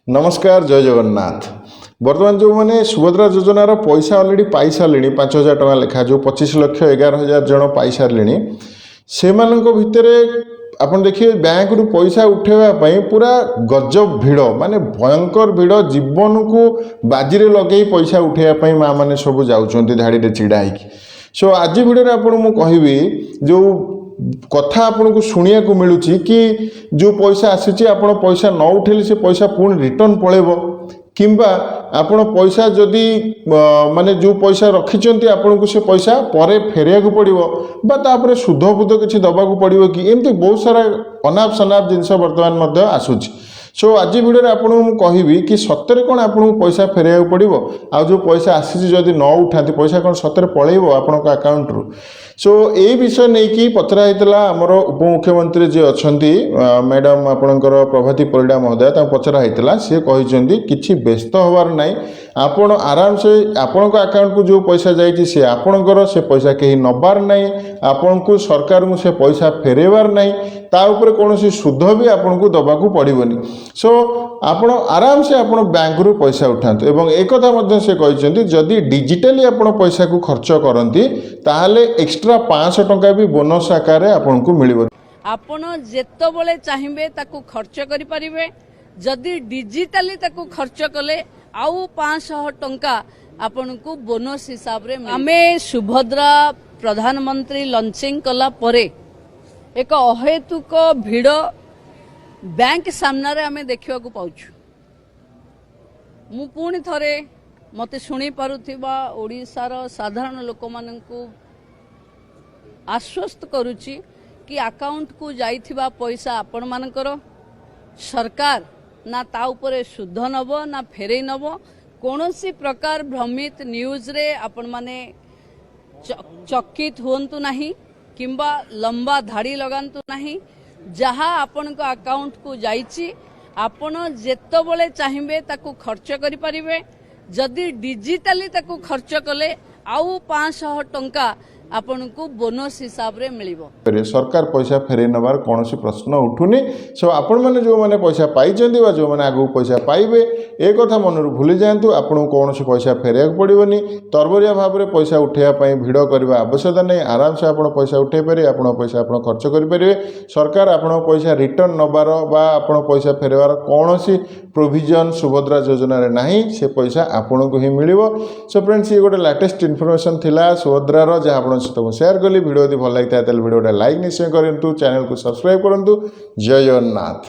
नमस्कार जय जगन्नाथ। बर्तमान जो मैंने सुभद्रा योजनार पैसा अलरेडी पाई सारे 5,000 टका लेखा जो 25,11,000 जन पाई सारे से भितर आप देखिए बैंक रु पैसा उठेवाई पूरा गजब भिड़ माने भयंकर भिड़ जीवन को बाजी रे लगे पैसा उठेवाई माँ मैंने सब जाऊँच धाड़ी छिड़ा सो आज भिडियो आपको कहबी जो कथा आपन को शुणिया को मिलूँ कि जो पैसा आसी आप पैसा न उठेले से पैसा पुणी रिटर्न पड़ेब किंबा आपण पैसा जदि माने जो पैसा रखिंट आपन को से पैसा पर फेरिया को पड़ो बापर सुध बुध किसी दबाक पड़ो कि एमती बहुत सारा अनाप शनाप जिनस बर्तमान आसूची सो आज भिडियो आपको कहबी कि सतरे कौन आपको पैसा फेरिया पड़ो आ जो पैसा आसी जदि न उठाती पैसा कौन सतरे पलैब आपण अकाउंट रु सो ये विषय नहीं कि पचरा होता आमर उपमुख्यमंत्री जी अच्छा मैडम आपणकर प्रभाती परिडा महोदय पचरा होता सी कहते कि व्यस्त हबार ना आपण आराम से आपण अकाउंट को जो पैसा जाइए आपणकर से पैसा कहीं नबार ना आपण को सरकार को से पैसा फेरेबार ना ताऊपर कौन सुध भी आपन को दबाक पड़ोनी सो आपण आराम से आपण बैंक रु पैसा उठाते एवं एक कथा से कहते जदि डिजिटली आपण पैसा को खर्च करती ताहले एक्स्ट्रा 500 टंका भी बोनस आकार आपन को मिलिबो आपण जेतबेले चाहिबे ताकू खर्च करि परिबे जदि डिजिटली ताकू खर्च कले आउ 500 टंका आपन को बोनस हिसाब रे आमे सुभद्रा प्रधानमंत्री लॉन्चिंग कला परे एक अहेतुक भिड़ बैंक सामना रे आमे देखिवा को पाउछु मु पुणी थरे मते शुणी पारुथिबा ओडिसार साधारण लोक माननकु आश्वस्त करुची कि अकाउंट को जाइथिबा पैसा आपण मानकर सरकार ना ता उपरे शुद्ध नब ना फेरे नब कोनोसी प्रकार भ्रमित न्यूज रे आपण माने चकित हुंतु नाही किंबा लंबा धाड़ी लगांतु नाही जहा आपण को अकाउंट को जाइची आपण जेतबेले चाहिबे ताकू खर्च करि परिबे जदि डिजिटली ताकू खर्च कले आउ 500 टंका आपन को बोनस हिसाब रे मिलिबो सरकार पैसा फेरे नबार कौन प्रश्न उठुनी सो आपण मैंने जो मैंने पैसा पाई जो मैंने आगू पैसा पाइबे ए कथा मन भूली जातु आपन कौन पैसा फेरिया पड़ोनी तरबरिया भाव में पैसा उठाइवाई भिड़ करने आवश्यकता नहीं आराम से आप पैसा उठे पारे आप पैसा आप खर्च करेंगे सरकार आपण पैसा रिटर्न नबार आप पैसा फेरबार कौन प्रोविजन सुभद्रा योजना रे नहीं से पैसा आपन को ही मिलिबो सो फ्रेंड्स ये गोटे लेटेस्ट इनफॉरमेशन थिला सुभद्रार जहाँ सहित शेयर कली वीडियो यदि भल लगी भिडियोटा लाइक निश्चय करूँ चैनल को सब्सक्राइब करूँ जय जगन्नाथ।